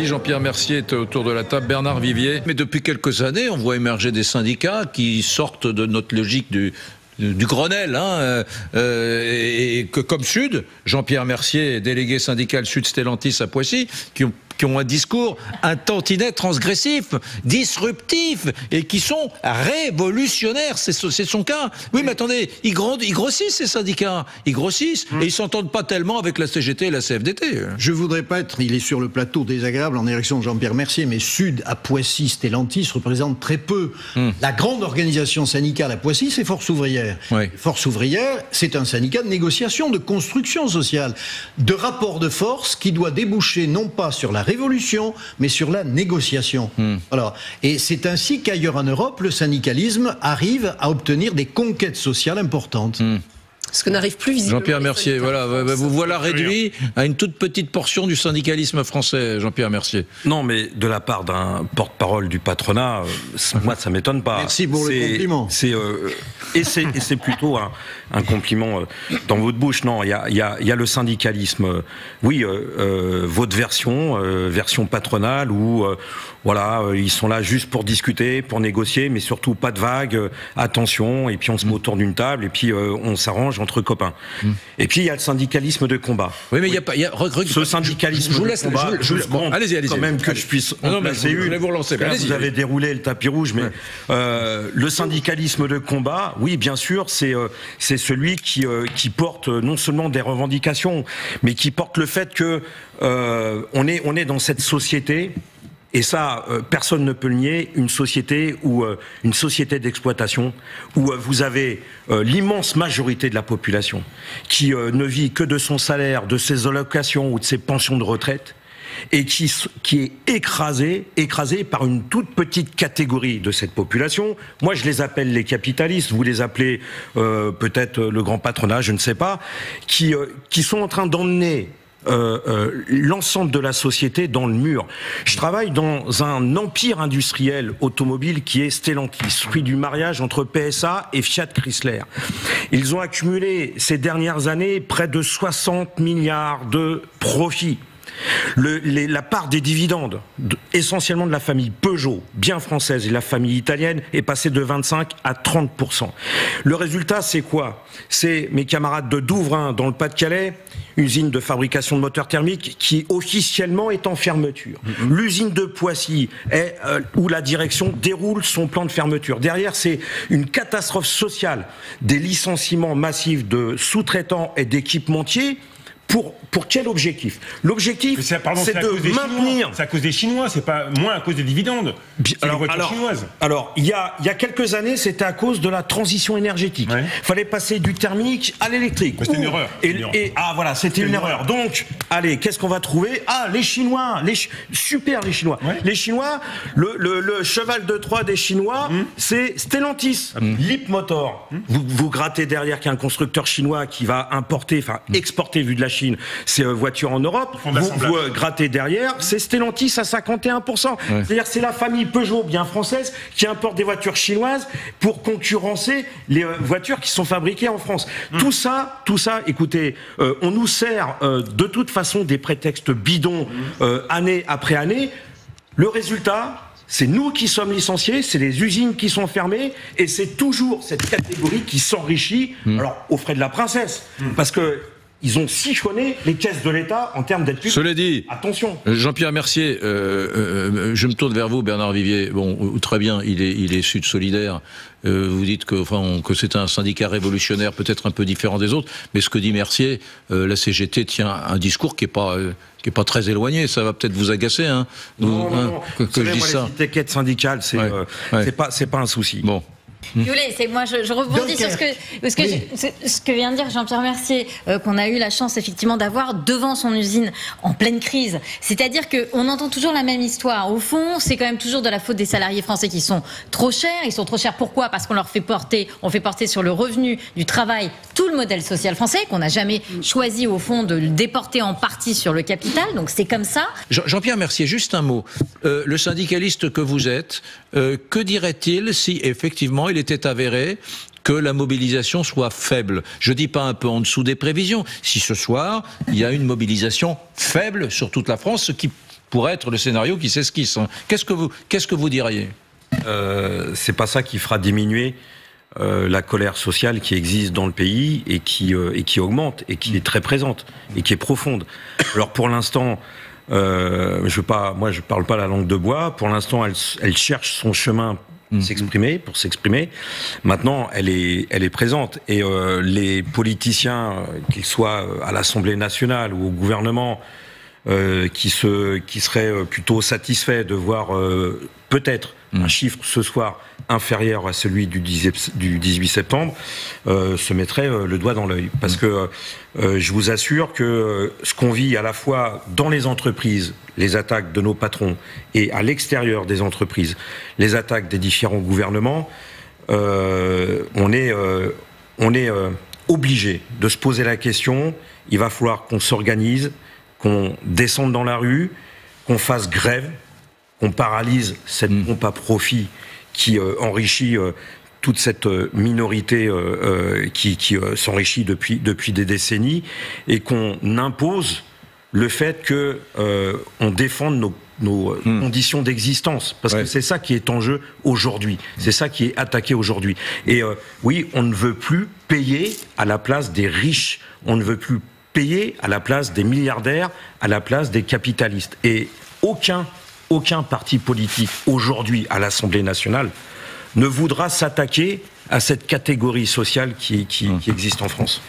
Jean-Pierre Mercier est autour de la table, Bernard Vivier. Mais depuis quelques années, on voit émerger des syndicats qui sortent de notre logique du Grenelle, et que comme Sud, Jean-Pierre Mercier, délégué syndical Sud Stellantis à Poissy, qui ont un discours un tantinet transgressif, disruptif, et qui sont révolutionnaires. C'est son cas. Oui, mais attendez, ils grossissent ces syndicats. Ils grossissent, et ils s'entendent pas tellement avec la CGT et la CFDT. Je voudrais pas être, il est sur le plateau désagréable en direction de Jean-Pierre Mercier, mais Sud à Poissy, Stellantis représente très peu. La grande organisation syndicale à Poissy, c'est Force Ouvrière. Oui. Force Ouvrière, c'est un syndicat de négociation, de construction sociale, de rapport de force qui doit déboucher non pas sur la révolution, mais sur la négociation. Alors, et c'est ainsi qu'ailleurs en Europe, le syndicalisme arrive à obtenir des conquêtes sociales importantes. Ce que n'arrive plus visiblement. Jean-Pierre Mercier, voilà, vous voilà réduit à une toute petite portion du syndicalisme français, Jean-Pierre Mercier. Non, mais de la part d'un porte-parole du patronat, moi ça m'étonne pas. Merci pour le compliment. Et c'est plutôt un compliment dans votre bouche. Non, il y a le syndicalisme. Oui, votre version patronale où voilà, ils sont là juste pour discuter, pour négocier, mais surtout pas de vagues, attention, et puis on se met autour d'une table, et puis on s'arrange entre copains. Et puis il y a le syndicalisme de combat. Oui, mais il y a ce syndicalisme je vous laisse, de combat, bon, allez-y. quand même que je puisse en placer une. Je vais vous relancer. Vous avez déroulé le tapis rouge, mais le syndicalisme de combat, oui, bien sûr, c'est celui qui porte non seulement des revendications, mais qui porte le fait que on est dans cette société. Et ça, personne ne peut le nier, une société d'exploitation où vous avez l'immense majorité de la population qui ne vit que de son salaire, de ses allocations ou de ses pensions de retraite, et qui est écrasée par une toute petite catégorie de cette population. Moi, je les appelle les capitalistes, vous les appelez peut-être le grand patronat, je ne sais pas, qui sont en train d'emmener l'ensemble de la société dans le mur. Je travaille dans un empire industriel automobile qui est Stellantis, fruit du mariage entre PSA et Fiat Chrysler. Ils ont accumulé ces dernières années près de 60 milliards de profits. La part des dividendes, essentiellement de la famille Peugeot, bien française, et la famille italienne, est passée de 25 à 30%. Le résultat, c'est quoi? C'est mes camarades de Douvrin, dans le Pas-de-Calais, usine de fabrication de moteurs thermiques qui officiellement est en fermeture. L'usine de Poissy, où la direction déroule son plan de fermeture. Derrière, c'est une catastrophe sociale, des licenciements massifs de sous-traitants et d'équipementiers. Pour quel objectif? L'objectif, c'est de maintenir... C'est à cause des Chinois, c'est pas moins à cause des dividendes. C'est les voitures chinoises. Alors, il y a quelques années, c'était à cause de la transition énergétique. Il fallait passer du thermique à l'électrique. C'était une erreur. Voilà, c'était une erreur. Donc, allez, qu'est-ce qu'on va trouver? Ah, les Chinois, super les Chinois. Les Chinois, le cheval de Troie des Chinois, c'est Stellantis. Leapmotor. Vous grattez derrière qu'il y a un constructeur chinois qui va importer, enfin exporter vu de la Chine, ces voitures en Europe, vous grattez derrière, c'est Stellantis à 51%. C'est-à-dire c'est la famille Peugeot, bien française, qui importe des voitures chinoises pour concurrencer les voitures qui sont fabriquées en France. Tout ça, écoutez, on nous sert de toute façon des prétextes bidons année après année. Le résultat, c'est nous qui sommes licenciés, c'est les usines qui sont fermées, et c'est toujours cette catégorie qui s'enrichit, alors aux frais de la princesse, parce que ils ont siphonné les caisses de l'État en termes d'aide publique. Cela dit, attention. Jean-Pierre Mercier, je me tourne vers vous, Bernard Vivier. Bon, très bien, il est Sud Solidaire. Vous dites que c'est un syndicat révolutionnaire, peut-être un peu différent des autres. Mais ce que dit Mercier, la CGT tient un discours qui est pas très éloigné. Ça va peut-être vous agacer, hein. Non. Que je dise ça. Les étiquettes syndicales, c'est pas un souci. Bon. Moi je rebondis sur ce que vient de dire Jean-Pierre Mercier, qu'on a eu la chance effectivement d'avoir devant son usine en pleine crise. C'est-à-dire qu'on entend toujours la même histoire. Au fond, c'est quand même toujours de la faute des salariés français qui sont trop chers. Ils sont trop chers pourquoi? Parce qu'on fait porter sur le revenu du travail tout le modèle social français, qu'on n'a jamais choisi au fond de le déporter en partie sur le capital. Donc c'est comme ça. Jean-Pierre Mercier, juste un mot. Le syndicaliste que vous êtes, que dirait-il si effectivement il était avéré que la mobilisation soit faible? Je dis pas un peu en dessous des prévisions. Si ce soir, il y a une mobilisation faible sur toute la France, ce qui pourrait être le scénario qui s'esquisse. Qu'est-ce que vous diriez? C'est pas ça qui fera diminuer la colère sociale qui existe dans le pays et qui augmente et qui est très présente et qui est profonde. Alors pour l'instant, je parle pas la langue de bois. Pour l'instant, elle cherche son chemin pour s'exprimer. Maintenant, elle est présente et les politiciens, qu'ils soient à l'Assemblée nationale ou au gouvernement, qui seraient plutôt satisfaits de voir peut-être un chiffre ce soir inférieur à celui du 18 septembre, se mettraient le doigt dans l'œil. Parce que je vous assure que ce qu'on vit à la fois dans les entreprises, les attaques de nos patrons, et à l'extérieur des entreprises, les attaques des différents gouvernements, on est obligé de se poser la question. Il va falloir qu'on s'organise, qu'on descende dans la rue, qu'on fasse grève, qu'on paralyse cette pompe à profit qui enrichit toute cette minorité qui s'enrichit depuis des décennies, et qu'on impose le fait que on défende nos conditions d'existence, parce que c'est ça qui est en jeu aujourd'hui, c'est ça qui est attaqué aujourd'hui. Et oui, on ne veut plus payer à la place des riches, on ne veut plus payer à la place des milliardaires, à la place des capitalistes. Et aucun parti politique aujourd'hui à l'Assemblée nationale ne voudra s'attaquer à cette catégorie sociale qui existe en France.